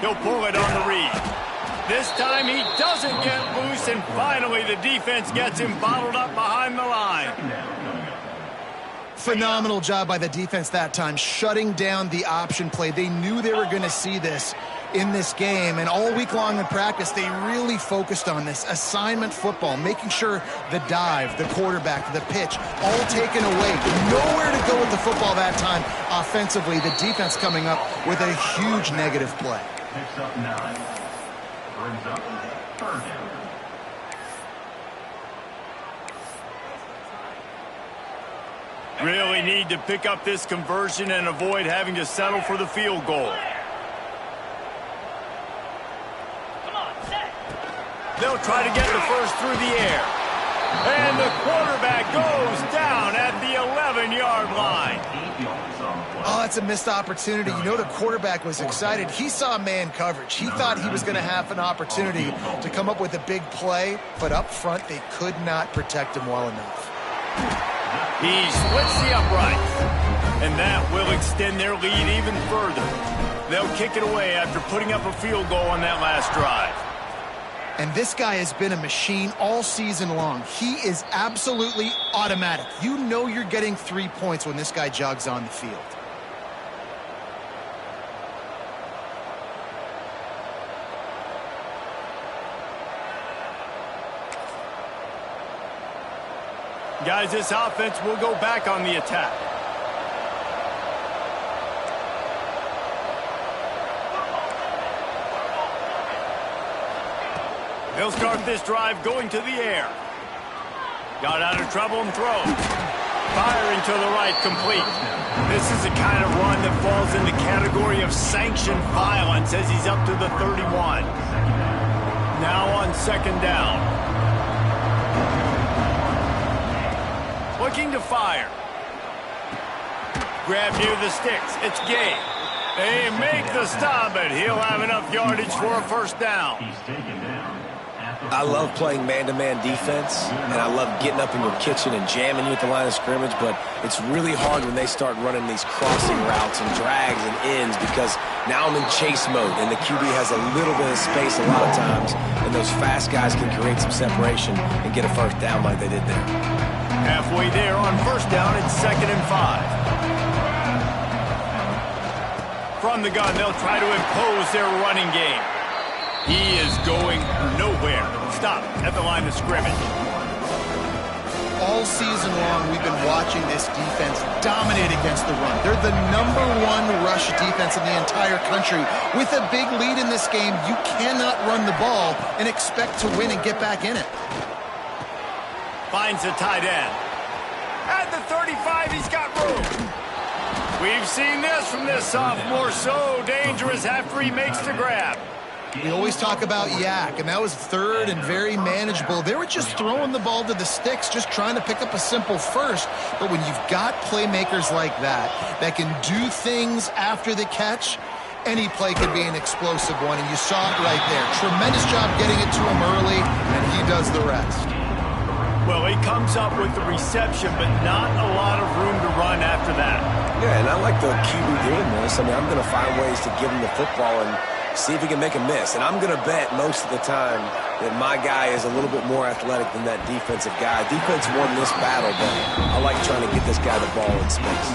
He'll pull it on the read. This time he doesn't get loose, and finally the defense gets him bottled up behind the line. Phenomenal job by the defense that time, shutting down the option play. They knew they were going to see this in this game, and all week long in practice, they really focused on this assignment football, making sure the dive, the quarterback, the pitch, all taken away. Nowhere to go with the football that time offensively. The defense coming up with a huge negative play. Picks up 9. Brings up third down. Really need to pick up this conversion and avoid having to settle for the field goal. They'll try to get the first through the air. And the quarterback goes down at the 11-yard line. Oh, that's a missed opportunity. You know, the quarterback was excited. He saw man coverage. He thought he was going to have an opportunity to come up with a big play, but up front, they could not protect him well enough. He splits the uprights, and that will extend their lead even further. They'll kick it away after putting up a field goal on that last drive. And this guy has been a machine all season long. He is absolutely automatic. You know you're getting 3 points when this guy jogs on the field. Guys, this offense will go back on the attack. They'll start this drive going to the air. Got out of trouble and throws. Firing to the right, complete. This is the kind of run that falls in the category of sanctioned violence as he's up to the 31. Now on second down. Looking to fire. Grab near the sticks. It's Gay. They make the stop, but he'll have enough yardage for a first down. He's taken down. I love playing man-to-man defense, and I love getting up in your kitchen and jamming you at the line of scrimmage, but it's really hard when they start running these crossing routes and drags and ends because now I'm in chase mode, and the QB has a little bit of space a lot of times, and those fast guys can create some separation and get a first down like they did there. Halfway there on first down, it's 2nd and 5. From the gun, they'll try to impose their running game. He is going nowhere. Stop at the line of scrimmage. All season long, we've been watching this defense dominate against the run. They're the #1 rush defense in the entire country. With a big lead in this game, you cannot run the ball and expect to win and get back in it. Finds the tight end. At the 35, he's got room. We've seen this from this sophomore, so dangerous after he makes the grab. We always talk about Yak, and that was third and very manageable. They were just throwing the ball to the sticks, just trying to pick up a simple first. But when you've got playmakers like that can do things after the catch, any play could be an explosive one, and you saw it right there. Tremendous job getting it to him early, and he does the rest. Well, he comes up with the reception, but not a lot of room to run after that. Yeah, and I like the QB doing this. I mean, I'm going to find ways to give him the football and see if he can make a miss. And I'm going to bet most of the time that my guy is a little bit more athletic than that defensive guy. Defense won this battle, but I like trying to get this guy the ball in space.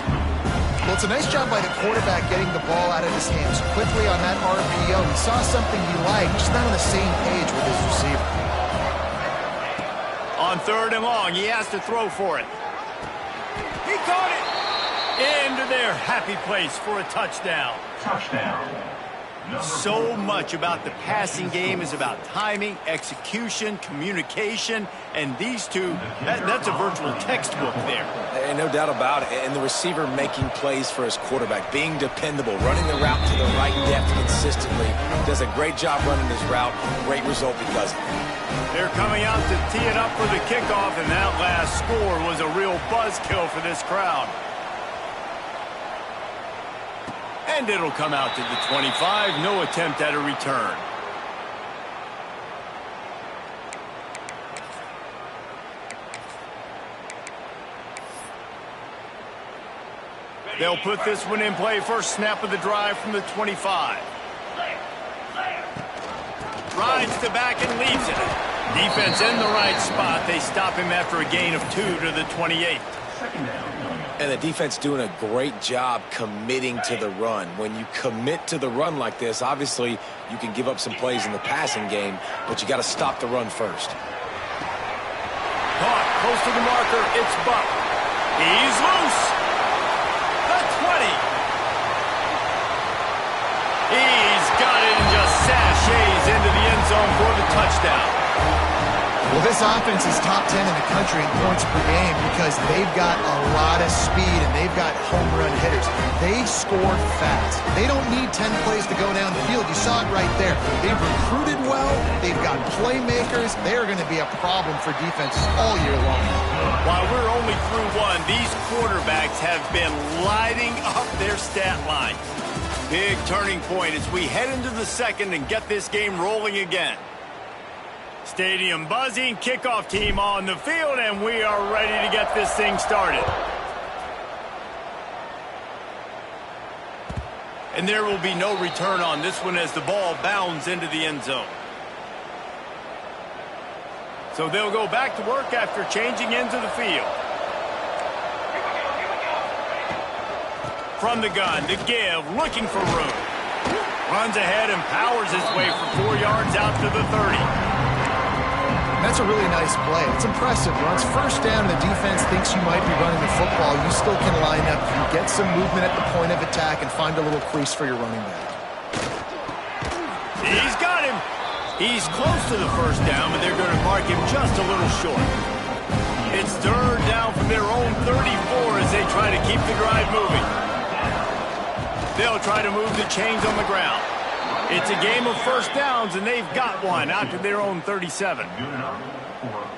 Well, it's a nice job by the quarterback getting the ball out of his hands quickly on that RPO. He saw something he liked, just not on the same page with his receiver. On 3rd and long, he has to throw for it. He caught it! Into their happy place for a touchdown. Touchdown. So much about the passing game is about timing, execution, communication, and these two, that's a virtual textbook there. And no doubt about it. And the receiver making plays for his quarterback, being dependable, running the route to the right depth consistently. Does a great job running his route. Great result because of it. They're coming out to tee it up for the kickoff, and that last score was a real buzzkill for this crowd. And it'll come out to the 25. No attempt at a return. They'll put this one in play. First snap of the drive from the 25. rides to back and leaves it. Defense in the right spot. They stop him after a gain of 2 to the 28. Second down. And the defense doing a great job committing to the run. When you commit to the run like this, obviously you can give up some plays in the passing game, but you got to stop the run first. Caught close to the marker. It's Buck. He's loose. The 20. He's got it and just sashays into the end zone for the touchdown. Well, this offense is top 10 in the country in points per game because they've got a lot of speed and they've got home run hitters. They score fast. They don't need 10 plays to go down the field. You saw it right there. They've recruited well. They've got playmakers. They're going to be a problem for defenses all year long. While we're only through one, these quarterbacks have been lighting up their stat line. Big turning point as we head into the second and get this game rolling again. Stadium buzzing, kickoff team on the field, and we are ready to get this thing started. And there will be no return on this one as the ball bounds into the end zone. So they'll go back to work after changing into the field. From the gun to give, looking for room. Runs ahead and powers his way for 4 yards out to the 30. That's a really nice play. It's impressive. Once first down and the defense thinks you might be running the football, you still can line up, you get some movement at the point of attack, and find a little crease for your running back. He's got him. He's close to the first down, but they're going to mark him just a little short. It's third down from their own 34 as they try to keep the drive moving. They'll try to move the chains on the ground. It's a game of first downs, and they've got one out to their own 37.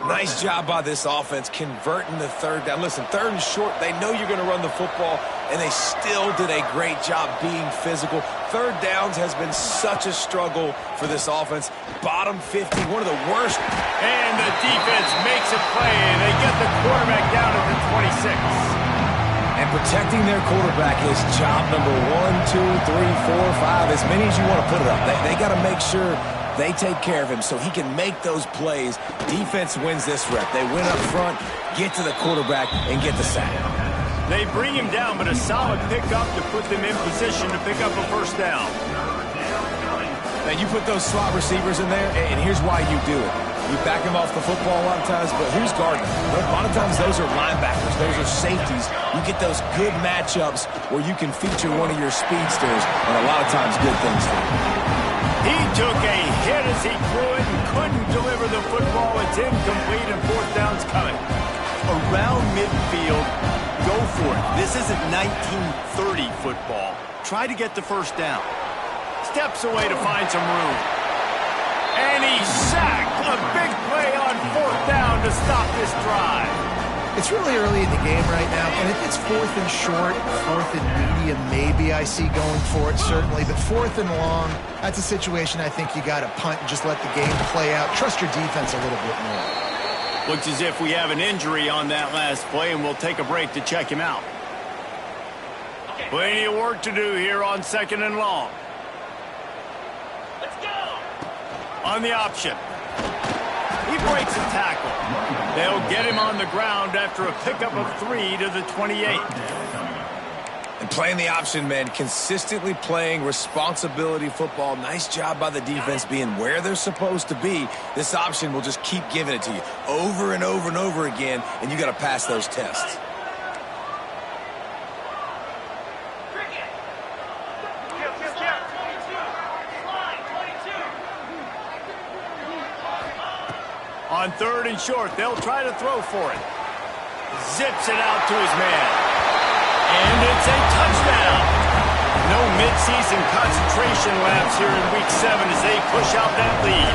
Nice job by this offense converting the third down. Listen, third and short, they know you're going to run the football, and they still did a great job being physical. Third downs has been such a struggle for this offense. Bottom 50, one of the worst. And the defense makes a play, and they get the quarterback down at the 26. And protecting their quarterback is job number 1, 2, 3, 4, 5, as many as you want to put it up. They got to make sure they take care of him so he can make those plays. Defense wins this rep. They win up front, get to the quarterback, and get the sack. They bring him down, but a solid pickup to put them in position to pick up a first down. Now, you put those slot receivers in there, and here's why you do it. You back them off the football a lot of times, but who's guarding them? A lot of times those are linebackers. Those are safeties. You get those good matchups where you can feature one of your speedsters, and a lot of times good things happen. He took a hit as he threw it and couldn't deliver the football. It's incomplete, and fourth down's coming. Around midfield, go for it. This isn't 1930 football. Try to get the first down. Steps away to find some room. And he's sacked. A big play on fourth down to stop this drive. It's really early in the game right now, and if it's fourth and short, fourth and medium, maybe I see going for it, certainly. But fourth and long, that's a situation I think you got to punt and just let the game play out. Trust your defense a little bit more. Looks as if we have an injury on that last play, and we'll take a break to check him out. Plenty of work to do here on second and long. Let's go! On the option. He breaks a tackle. They'll get him on the ground after a pickup of 3 to the 28. And playing the option, man, consistently playing responsibility football. Nice job by the defense being where they're supposed to be. This option will just keep giving it to you over and over and over again, and you got to pass those tests. On third and short, they'll try to throw for it. Zips it out to his man. And it's a touchdown. No midseason concentration lapse here in Week 7 as they push out that lead.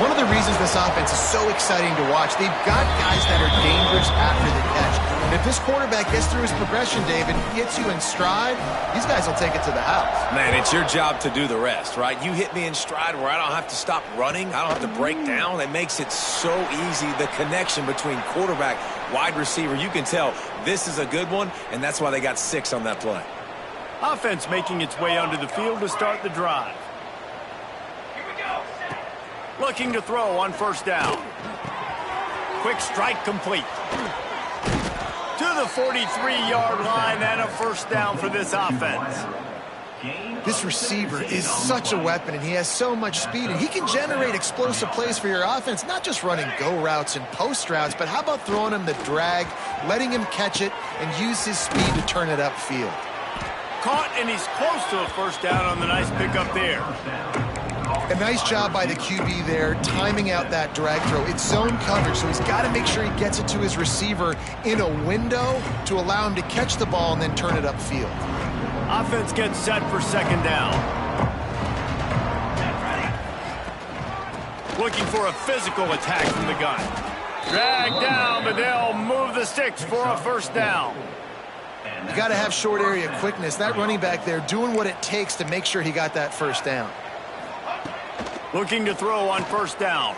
One of the reasons this offense is so exciting to watch, they've got guys that are dangerous after the catch. And if this quarterback gets through his progression, David, hits you in stride, these guys will take it to the house. Man, it's your job to do the rest, right? You hit me in stride where I don't have to stop running. I don't have to break down. It makes it so easy, the connection between quarterback, wide receiver. You can tell this is a good one, and that's why they got 6 on that play. Offense making its way onto the field to start the drive. Here we go. Looking to throw on first down. Quick strike complete. To the 43-yard line and a first down for this offense. This receiver is such a weapon, and he has so much speed, and he can generate explosive plays for your offense, not just running go routes and post routes, but how about throwing him the drag, letting him catch it, and use his speed to turn it upfield. Caught, and he's close to a first down on the nice pickup there. A nice job by the QB there, timing out that drag throw. It's zone coverage, so he's got to make sure he gets it to his receiver in a window to allow him to catch the ball and then turn it upfield. Offense gets set for second down. Looking for a physical attack from the gun. Dragged down, but they'll move the sticks for a first down. You got to have short area quickness. That running back there doing what it takes to make sure he got that first down. Looking to throw on first down.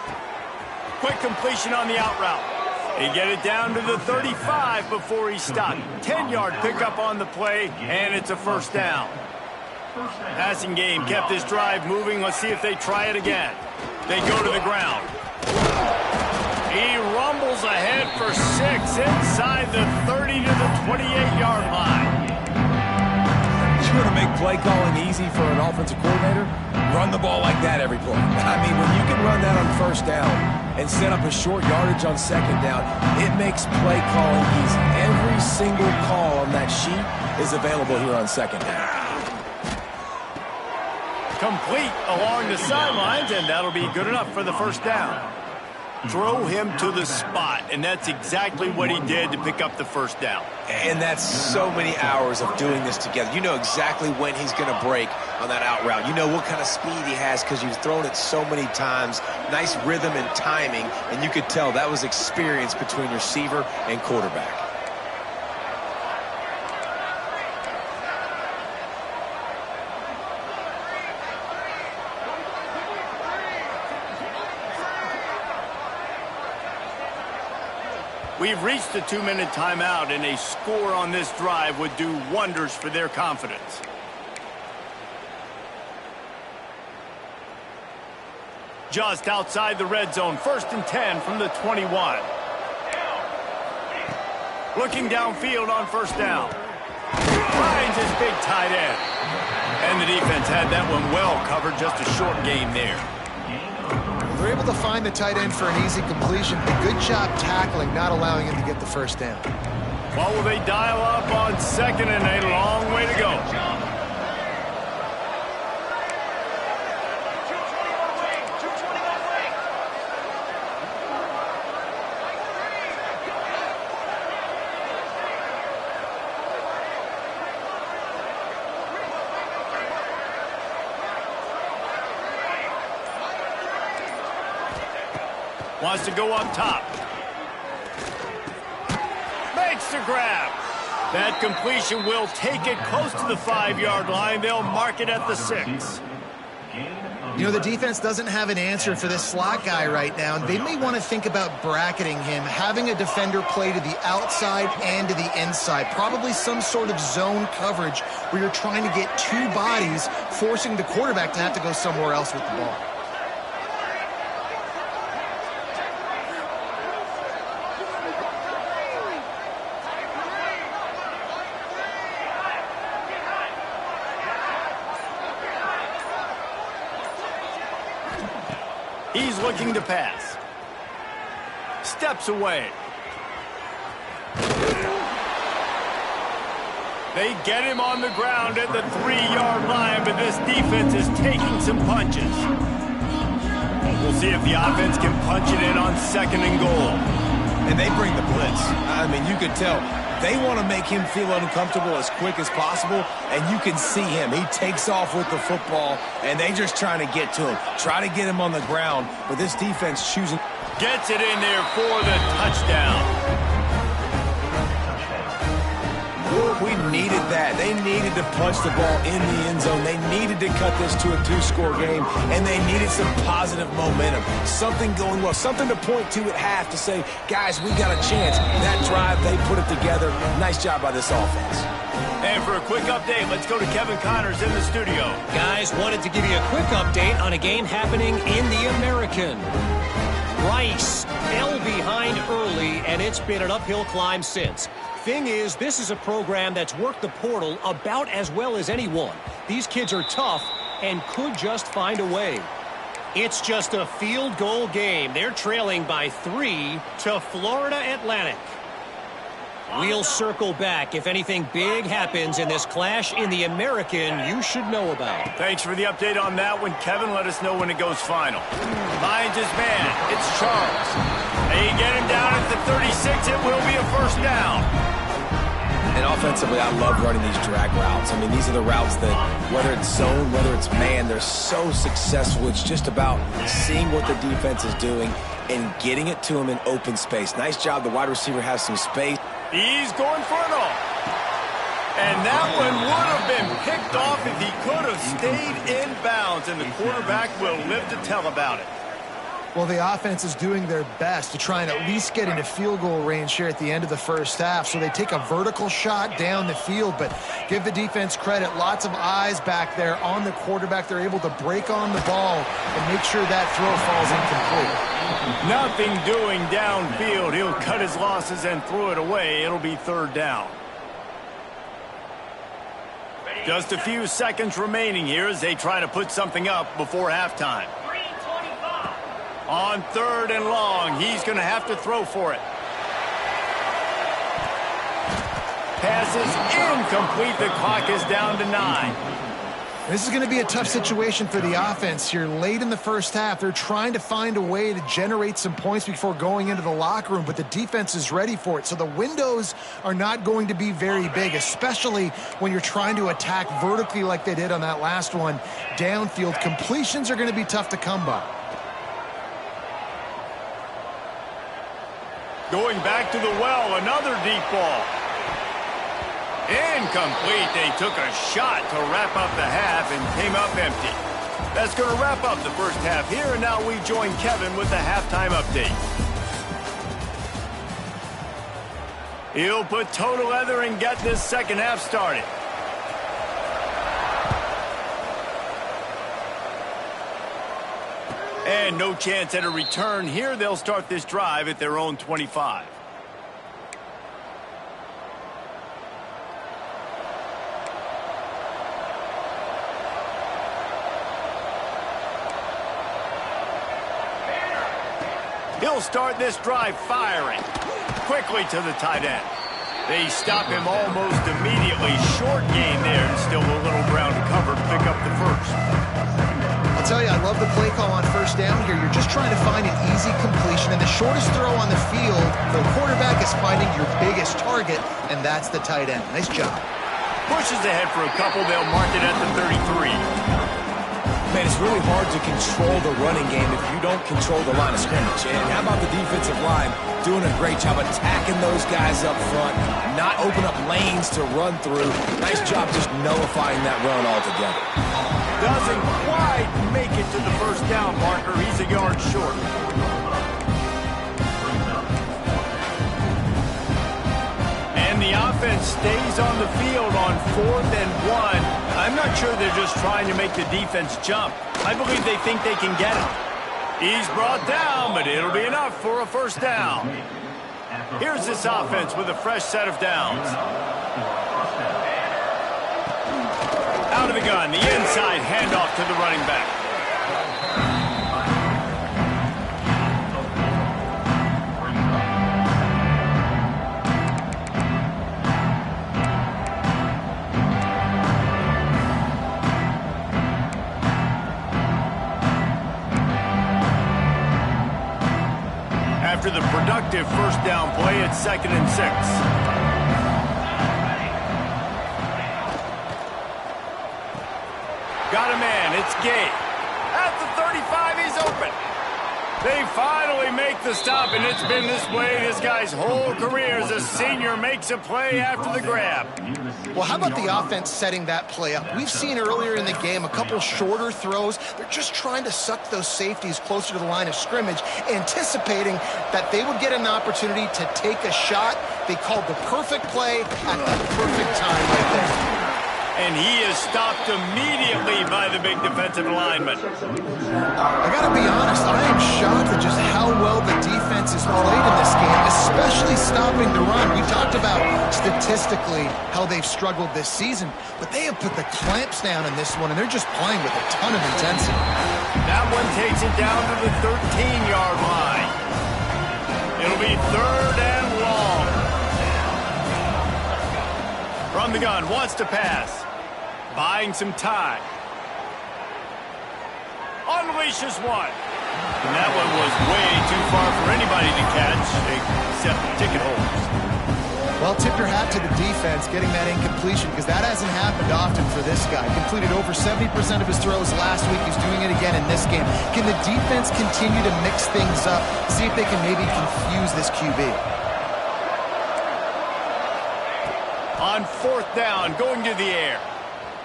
Quick completion on the out route. He get it down to the 35 before he stopped. 10-yard pickup on the play, and it's a first down. Passing game kept this drive moving. Let's see if they try it again. They go to the ground. He rumbles ahead for 6 inside the 30 to the 28-yard line. You want to make play calling easy for an offensive coordinator? Run the ball like that every play. I mean, when you can run that on first down and set up a short yardage on second down, it makes play calling easy. Every single call on that sheet is available here on second down. Complete along the sidelines, and that'll be good enough for the first down. Throw him to the spot, and that's exactly what he did to pick up the first down. And that's so many hours of doing this together. You know exactly when he's going to break on that out route. You know what kind of speed he has because you've thrown it so many times. Nice rhythm and timing, and you could tell that was experience between receiver and quarterback. We've reached the 2-minute timeout, and a score on this drive would do wonders for their confidence. Just outside the red zone, 1st and 10 from the 21. Looking downfield on first down. Finds his big tight end. And the defense had that one well covered, just a short game there. They're able to find the tight end for an easy completion. A good job tackling, not allowing him to get the first down. Well, will they dial up on second, and a long way to go. Wants to go up top. Makes the grab. That completion will take it close to the 5-yard line. They'll mark it at the 6. You know, the defense doesn't have an answer for this slot guy right now. They may want to think about bracketing him, having a defender play to the outside and to the inside. Probably some sort of zone coverage where you're trying to get two bodies, forcing the quarterback to have to go somewhere else with the ball. He's looking to pass. Steps away. They get him on the ground at the 3-yard line, but this defense is taking some punches. We'll see if the offense can punch it in on 2nd and goal. And they bring the blitz. I mean, you could tell they want to make him feel uncomfortable as quick as possible, and you can see him. He takes off with the football, and they just trying to get to him, try to get him on the ground, but this defense choosing. Gets it in there for the touchdown. We needed that. They needed to punch the ball in the end zone. They needed to cut this to a 2-score game, and they needed some positive momentum. Something going well, something to point to at half to say, guys, we got a chance. That drive, they put it together. Nice job by this offense. And for a quick update, let's go to Kevin Connors in the studio. Guys, wanted to give you a quick update on a game happening in the American. Rice fell behind early, and it's been an uphill climb since. Thing is, this is a program that's worked the portal about as well as anyone. These kids are tough and could just find a way. It's just a field goal game. They're trailing by 3 to Florida Atlantic. We'll circle back if anything big happens in this clash in the American you should know about. Thanks for the update on that one, Kevin. Let us know when it goes final. Finds his man. It's Charles. They get him down at the 36. It will be a first down. And offensively, I love running these drag routes. I mean, these are the routes that, whether it's zone, whether it's man, they're so successful. It's just about seeing what the defense is doing and getting it to them in open space. Nice job. The wide receiver has some space. He's going for it all. And that one would have been picked off if he could have stayed in bounds, and the quarterback will live to tell about it. Well, the offense is doing their best to try and at least get into field goal range here at the end of the first half. So they take a vertical shot down the field, but give the defense credit. Lots of eyes back there on the quarterback. They're able to break on the ball and make sure that throw falls incomplete. Nothing doing downfield. He'll cut his losses and throw it away. It'll be third down. Just a few seconds remaining here as they try to put something up before halftime. On third and long, he's going to have to throw for it. Pass is incomplete. The clock is down to 9. This is going to be a tough situation for the offense here. Late in the first half, they're trying to find a way to generate some points before going into the locker room, but the defense is ready for it. So the windows are not going to be very big, especially when you're trying to attack vertically like they did on that last one. Downfield completions are going to be tough to come by. Going back to the well, another deep ball. Incomplete. They took a shot to wrap up the half and came up empty. That's going to wrap up the first half here, and now we join Kevin with the halftime update. He'll put toe to leather and get this second half started. And no chance at a return here. They'll start this drive at their own 25. He'll start this drive firing. Quickly to the tight end. They stop him almost immediately. Short gain there, and still a little ground to cover to pick up the first. I'll tell you, I love the play call on first down here. You're just trying to find an easy completion, and the shortest throw on the field for the quarterback is finding your biggest target, and that's the tight end. Nice job. Pushes ahead for a couple. They'll mark it at the 33. Man, it's really hard to control the running game if you don't control the line of scrimmage. And how about the defensive line doing a great job attacking those guys up front, not open up lanes to run through. Nice job just nullifying that run altogether. Doesn't quite make it to the first down marker. He's a yard short. And the offense stays on the field on 4th and 1. I'm not sure they're just trying to make the defense jump. I believe they think they can get it. He's brought down, but it'll be enough for a first down. Here's this offense with a fresh set of downs. Out of the gun, the inside handoff to the running back. After the productive first down play, it's 2nd and 6. Got a man, it's Gay. At the 35, he's open. They finally make the stop, and it's been this way this guy's whole career as a senior makes a play after the grab. Well, how about the offense setting that play up? We've seen earlier in the game a couple shorter throws. They're just trying to suck those safeties closer to the line of scrimmage, anticipating that they would get an opportunity to take a shot. They called the perfect play at the perfect time right there. And he is stopped immediately by the big defensive lineman. I got to be honest, I am shocked at just how well the defense has played in this game, especially stopping the run. We talked about statistically how they've struggled this season, but they have put the clamps down in this one, and they're just playing with a ton of intensity. That one takes it down to the 13-yard line. It'll be 3rd and long. From the gun, wants to pass. Buying some time. Unleashes one. And that one was way too far for anybody to catch, except ticket holders. Well, tip your hat to the defense getting that incompletion, because that hasn't happened often for this guy. Completed over 70% of his throws last week. He's doing it again in this game. Can the defense continue to mix things up, see if they can maybe confuse this QB? On 4th down, going to the air.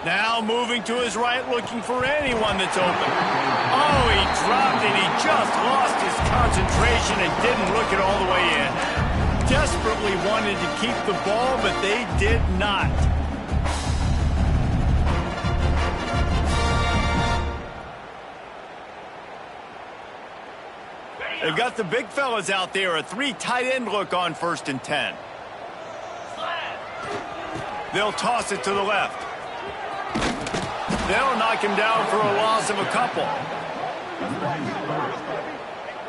Now moving to his right, looking for anyone that's open. Oh, he dropped it. He just lost his concentration and didn't look it all the way in. Desperately wanted to keep the ball, but they did not. They've got the big fellas out there. A 3 tight end look on 1st and 10. They'll toss it to the left. They'll knock him down for a loss of a couple.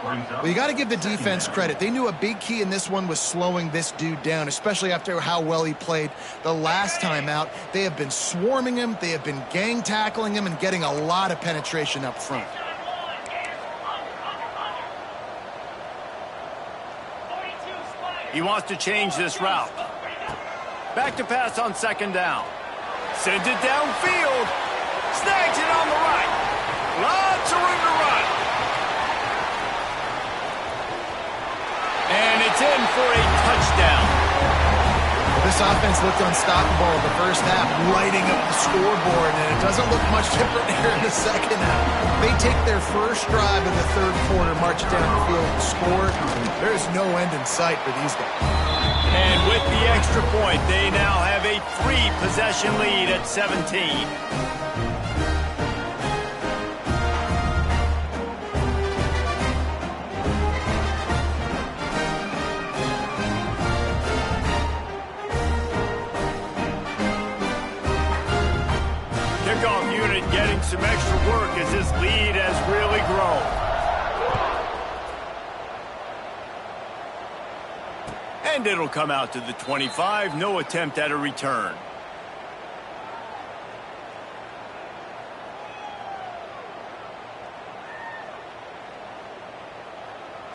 Well, you got to give the defense credit. They knew a big key in this one was slowing this dude down, especially after how well he played the last time out. They have been swarming him. They have been gang tackling him and getting a lot of penetration up front. He wants to change this route. Back to pass on 2nd down. Sends it downfield. Snags it on the right. Lots of room to run. And it's in for a touchdown. Well, this offense looked unstoppable in the first half, lighting up the scoreboard, and it doesn't look much different here in the second half. They take their first drive in the 3rd quarter, march down the field and score. There is no end in sight for these guys. And with the extra point, they now have a 3-possession lead at 17. Kickoff unit getting some extra work as this lead has really grown. And it'll come out to the 25. No attempt at a return.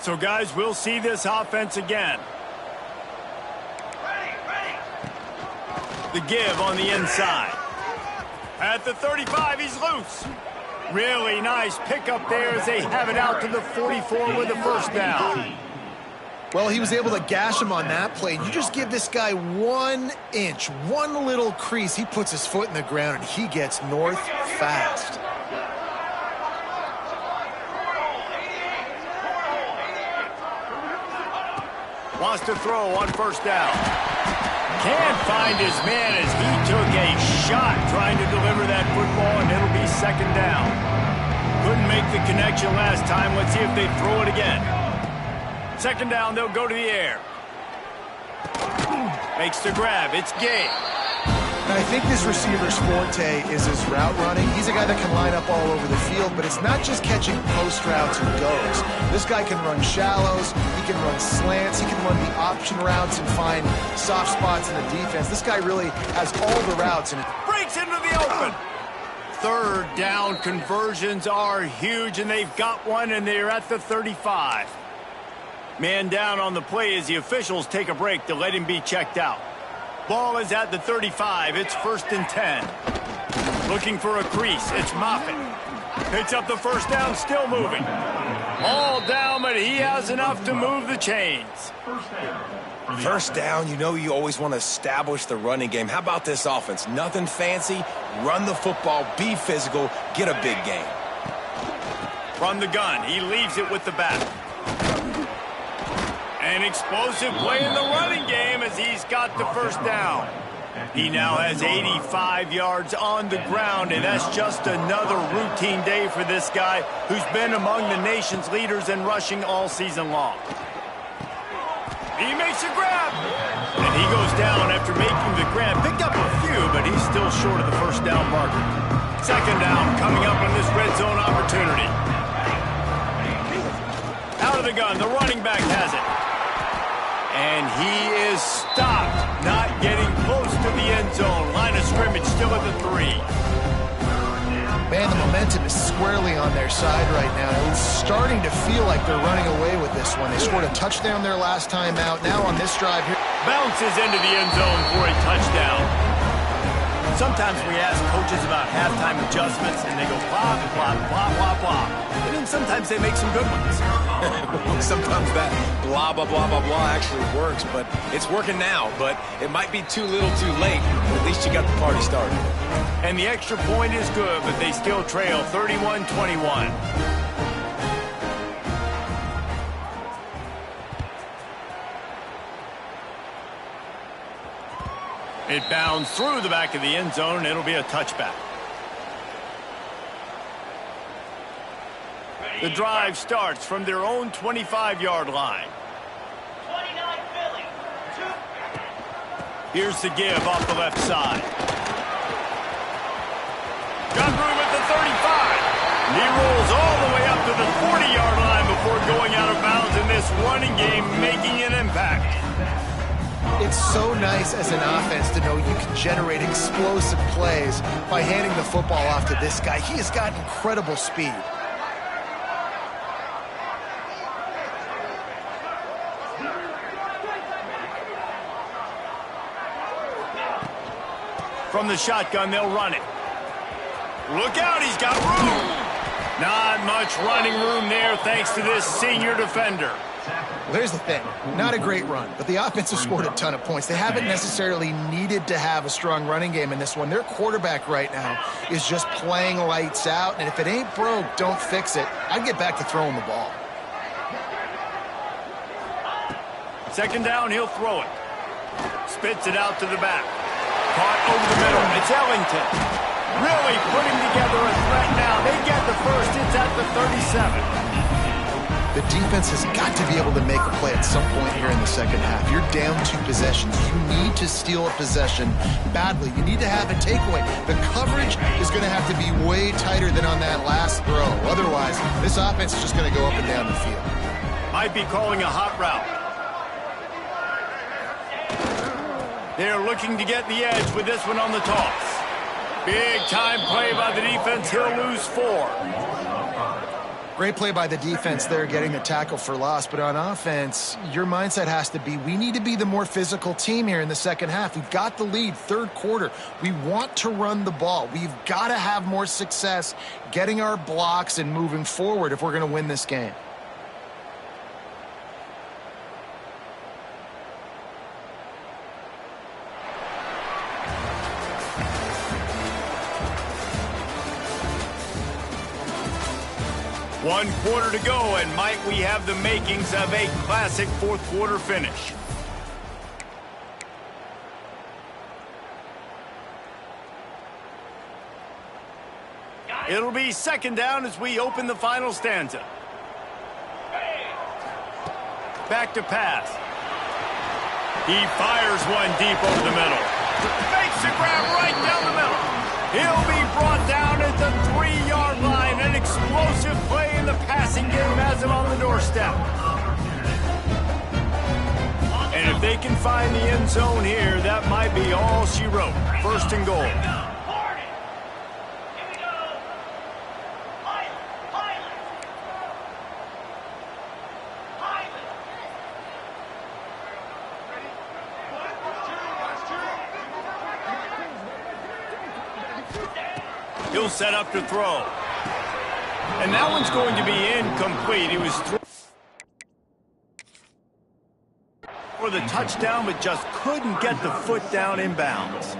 So, guys, we'll see this offense again. The give on the inside. At the 35, he's loose. Really nice pickup there as they have it out to the 44 with the 1st down. Well, he was able to gash him on that play. You just give this guy 1 inch, one little crease. He puts his foot in the ground, and he gets north fast. Wants to throw on 1st down. Can't find his man as he took a shot trying to deliver that football, and it'll be 2nd down. Couldn't make the connection last time. Let's see if they throw it again. 2nd down, they'll go to the air. Makes the grab. It's Gay. Now, I think this receiver's forte is his route running. He's a guy that can line up all over the field, but it's not just catching post routes and goes. This guy can run shallows. He can run slants. He can run the option routes and find soft spots in the defense. This guy really has all the routes. And breaks into the open. 3rd down conversions are huge, and they've got one, and they're at the 35. Man down on the play as the officials take a break to let him be checked out. Ball is at the 35. It's 1st and 10. Looking for a crease. It's Moffitt. Picks up the 1st down, still moving. All down, but he has enough to move the chains. First down, you know you always want to establish the running game. How about this offense? Nothing fancy. Run the football, be physical, get a big gain. From the gun, he leaves it with the back. An explosive play in the running game as he's got the first down. He now has 85 yards on the ground, and that's just another routine day for this guy who's been among the nation's leaders in rushing all season long. He makes a grab, and he goes down after making the grab. Picked up a few, but he's still short of the first down marker. Second down coming up on this red zone opportunity. Out of the gun, the running back has it. And he is stopped, not getting close to the end zone. Line of scrimmage still at the 3. Man, the momentum is squarely on their side right now. It's starting to feel like they're running away with this one. They scored a touchdown their last time out. Now on this drive here. Bounces into the end zone for a touchdown. Sometimes we ask coaches about halftime adjustments, and they go blah, blah, blah, blah, blah. And then sometimes they make some good ones. Sometimes that blah, blah, blah, blah, blah actually works, but it's working now. But it might be too little too late, but at least you got the party started. And the extra point is good, but they still trail 31-21. It bounds through the back of the end zone, and it'll be a touchback. The drive starts from their own 25-yard line. 29 Philly. Here's the give off the left side. Got room at the 35. He rolls all the way up to the 40-yard line before going out of bounds in this running game, making an impact. It's so nice as an offense to know you can generate explosive plays by handing the football off to this guy. He has got incredible speed. From the shotgun, they'll run it. Look out, he's got room. Not much running room there thanks to this senior defender. Well, here's the thing. Not a great run, but the offense has scored a ton of points. They haven't necessarily needed to have a strong running game in this one. Their quarterback right now is just playing lights out, and if it ain't broke, don't fix it. I'd get back to throwing the ball. Second down, he'll throw it. Spits it out to the back. Caught over the middle. It's Ellington. Really putting together a threat now. They get the first. It's at the 37. The defense has got to be able to make a play at some point here in the second half. You're down 2 possessions. You need to steal a possession badly. You need to have a takeaway. The coverage is going to have to be way tighter than on that last throw. Otherwise, this offense is just going to go up and down the field. Might be calling a hot route. They're looking to get the edge with this one on the toss. Big time play by the defense. He'll lose 4. Great play by the defense there, getting the tackle for loss. But on offense, your mindset has to be, we need to be the more physical team here in the second half. We've got the lead, third quarter. We want to run the ball. We've got to have more success getting our blocks and moving forward if we're going to win this game. One quarter to go, and might we have the makings of a classic fourth quarter finish. It'll be second down as we open the final stanza. Back to pass. He fires one deep over the middle. Makes the grab right down the middle. He'll be brought down at the 3-yard line. An explosive play in the passing game has him on the doorstep. And if they can find the end zone here, that might be all she wrote. First and goal. He'll set up to throw. And that one's going to be incomplete. He was for the touchdown, but just couldn't get the foot down inbounds.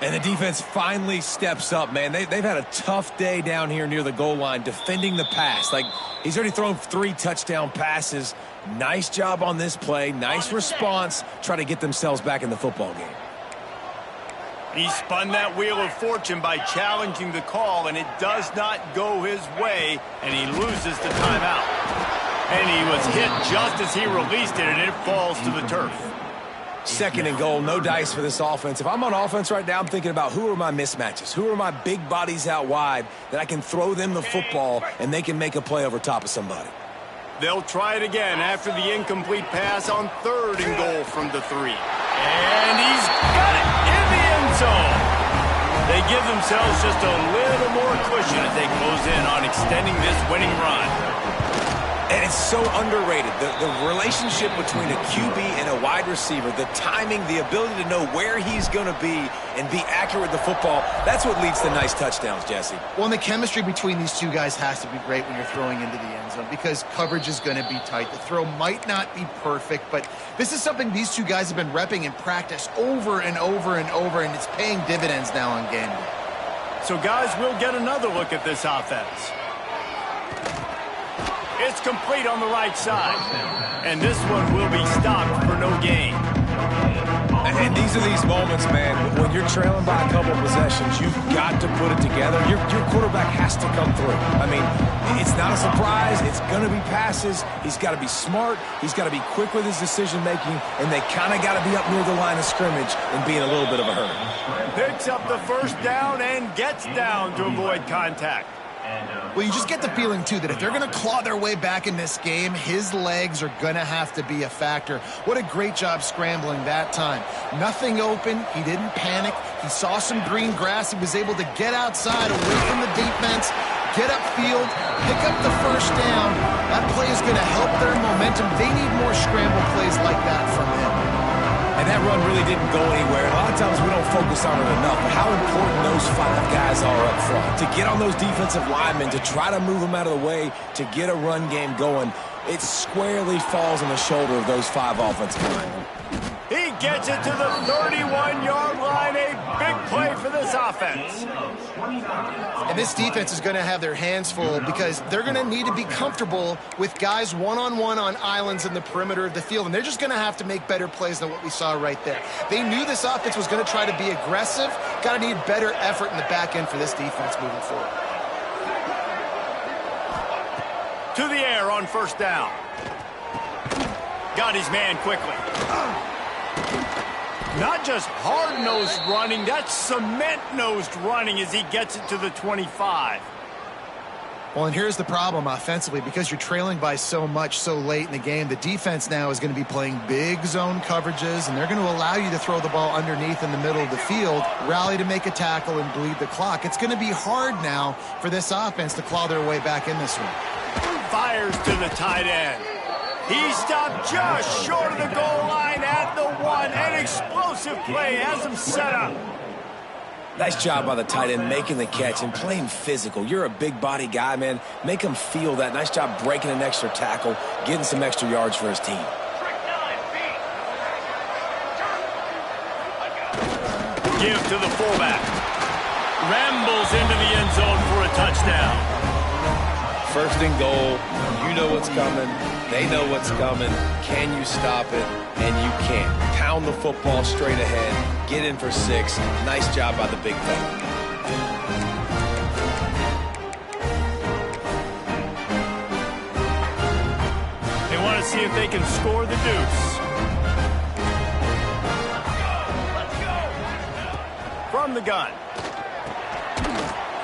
And the defense finally steps up, man. They've had a tough day down here near the goal line defending the pass. Like, he's already thrown 3 touchdown passes. Nice job on this play. Nice response. Try to get themselves back in the football game. He spun that wheel of fortune by challenging the call, and it does not go his way, and he loses the timeout. And he was hit just as he released it, and it falls to the turf. 2nd and goal, no dice for this offense. If I'm on offense right now, I'm thinking about who are my mismatches? Who are my big bodies out wide that I can throw them the football and they can make a play over top of somebody? They'll try it again after the incomplete pass on 3rd and goal from the 3. And he's got it in the end zone. They give themselves just a little more cushion as they close in on extending this winning run. And it's so underrated. The relationship between a QB and a wide receiver, the timing, the ability to know where he's going to be and be accurate with the football, that's what leads to nice touchdowns, Jesse. Well, and the chemistry between these two guys has to be great when you're throwing into the end zone because coverage is going to be tight. The throw might not be perfect, but this is something these two guys have been repping in practice over and over and over, and it's paying dividends now on game day. So, guys, we'll get another look at this offense. It's complete on the right side. And this one will be stopped for no gain. And these are these moments, man, when you're trailing by a couple of possessions, you've got to put it together. Your quarterback has to come through. I mean, it's not a surprise. It's going to be passes. He's got to be smart. He's got to be quick with his decision-making, and they kind of got to be up near the line of scrimmage and be in a little bit of a hurry. Picks up the 1st down and gets down to avoid contact. Well, you just get the feeling, too, that if they're going to claw their way back in this game, his legs are going to have to be a factor. What a great job scrambling that time. Nothing open. He didn't panic. He saw some green grass. He was able to get outside, away from the defense, get upfield, pick up the 1st down. That play is going to help their momentum. They need more scramble plays like that from him. And that run really didn't go anywhere. A lot of times we don't focus on it enough, but how important those 5 guys are up front. To get on those defensive linemen, to try to move them out of the way, to get a run game going, it squarely falls on the shoulder of those 5 offensive linemen. He gets it to the 31-yard line. A big play for this offense. And this defense is going to have their hands full because they're going to need to be comfortable with guys one-on-one on islands in the perimeter of the field, and they're just going to have to make better plays than what we saw right there. They knew this offense was going to try to be aggressive. Got to need better effort in the back end for this defense moving forward. To the air on 1st down. Got his man quickly. Not just hard-nosed running, that's cement-nosed running as he gets it to the 25. Well, and here's the problem offensively. Because you're trailing by so much so late in the game, the defense now is going to be playing big zone coverages, and they're going to allow you to throw the ball underneath in the middle of the field, rally to make a tackle, and bleed the clock. It's going to be hard now for this offense to claw their way back in this one. Fires to the tight end. He stopped just short of the goal line at the 1. An explosive play has him set up. Nice job by the tight end making the catch and playing physical. You're a big body guy, man. Make him feel that. Nice job breaking an extra tackle, getting some extra yards for his team. Give to the fullback. Rambles into the end zone for a touchdown. 1st and goal. You know what's coming. They know what's coming. Can you stop it? And you can't. Pound the football straight ahead. Get in for 6. Nice job by the big fella. They want to see if they can score the deuce. From the gun.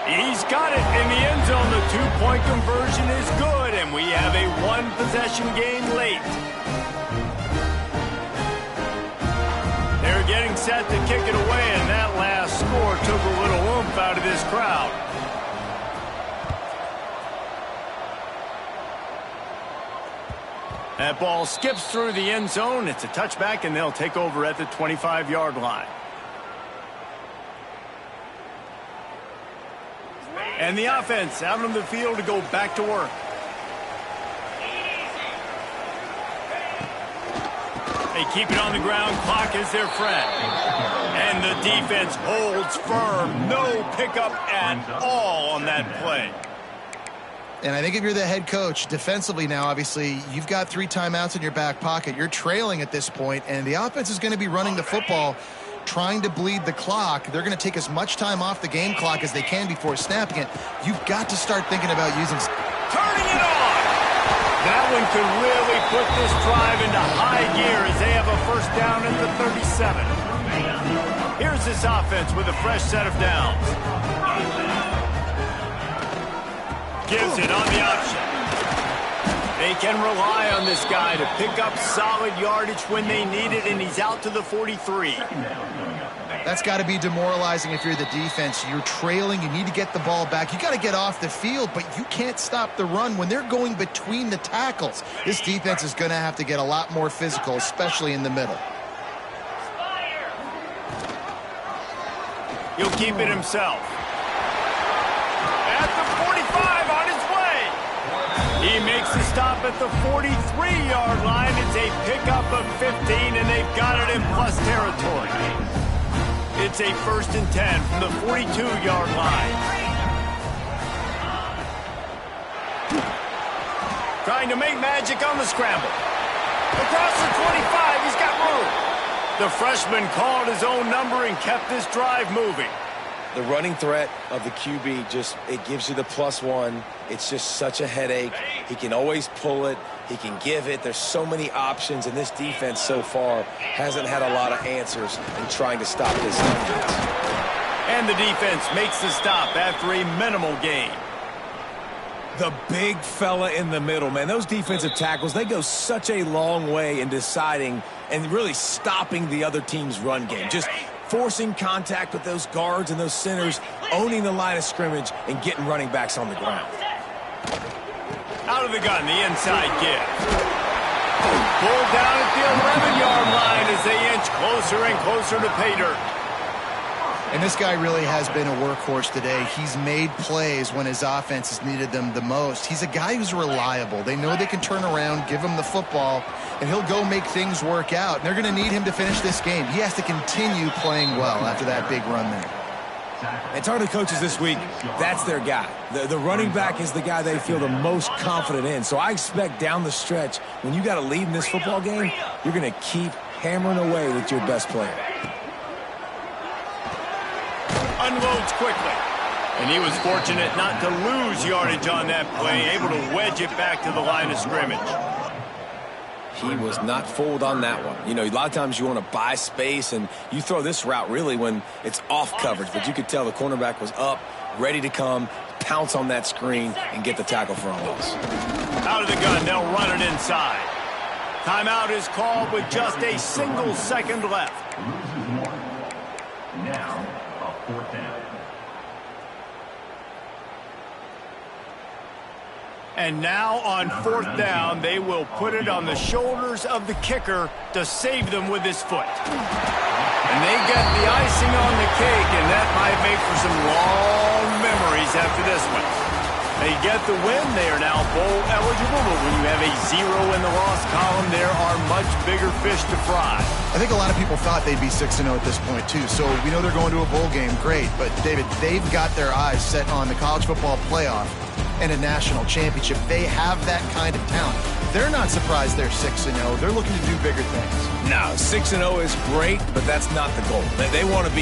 He's got it in the end zone. The 2-point conversion is good, and we have a 1-possession game late. They're getting set to kick it away, and that last score took a little oomph out of this crowd. That ball skips through the end zone. It's a touchback, and they'll take over at the 25-yard line. And the offense out on the field to go back to work. They keep it on the ground. Clock is their friend. And the defense holds firm. No pickup at all on that play. And I think if you're the head coach, defensively now, obviously, you've got 3 timeouts in your back pocket. You're trailing at this point, and the offense is going to be running the football, trying to bleed the clock. They're going to take as much time off the game clock as they can before snapping it. You've got to start thinking about using... Turning it on! That one could really put this drive into high gear as they have a first down at the 37. Here's this offense with a fresh set of downs. Gives it on the option. They can rely on this guy to pick up solid yardage when they need it, and he's out to the 43. That's got to be demoralizing if you're the defense. You're trailing. You need to get the ball back. You got to get off the field, but you can't stop the run when they're going between the tackles. This defense is going to have to get a lot more physical, especially in the middle. He'll keep it himself. At the 45, on his way. He makes the stop at the 43-yard line. It's a pickup of 15, and they've got it in plus territory. It's a 1st and 10 from the 42-yard line. Trying to make magic on the scramble. Across the 25, he's got room. The freshman called his own number and kept this drive moving. The running threat of the QB it gives you the +1. It's just such a headache. He can always pull it. He can give it. There's so many options, and this defense so far hasn't had a lot of answers in trying to stop this defense. And the defense makes the stop after a minimal gain. The big fella in the middle, man. Those defensive tackles, they go such a long way in deciding and really stopping the other team's run game. Just forcing contact with those guards and those centers, owning the line of scrimmage, and getting running backs on the ground. Out of the gun, the inside give. Pulled down at the 11-yard line as they inch closer and closer to pay dirt. And this guy really has been a workhorse today. He's made plays when his offense has needed them the most. He's a guy who's reliable. They know they can turn around, give him the football, and he'll go make things work out. And they're going to need him to finish this game. He has to continue playing well after that big run there. And talking to coaches this week, that's their guy. The running back is the guy they feel the most confident in. So I expect down the stretch, when you got a lead in this football game, you're going to keep hammering away with your best player. Unloads quickly. And he was fortunate not to lose yardage on that play, able to wedge it back to the line of scrimmage. He was not fooled on that one. You know, a lot of times you want to buy space, and you throw this route really when it's off coverage. But you could tell the cornerback was up, ready to come, pounce on that screen, and get the tackle for a loss. Out of the gun, they'll run it inside. Timeout is called with just a single second left. Now, a 4th down. And now on 4th down, they will put it on the shoulders of the kicker to save them with his foot. And they get the icing on the cake, and that might make for some long memories after this one. They get the win. They are now bowl eligible, but when you have a 0 in the loss column, there are much bigger fish to fry. I think a lot of people thought they'd be 6-0 at this point, too. So we know they're going to a bowl game. Great. But, David, they've got their eyes set on the college football playoff and a national championship. They have that kind of talent. They're not surprised they're 6-0. They're looking to do bigger things. No, 6-0 is great, but that's not the goal. They want to be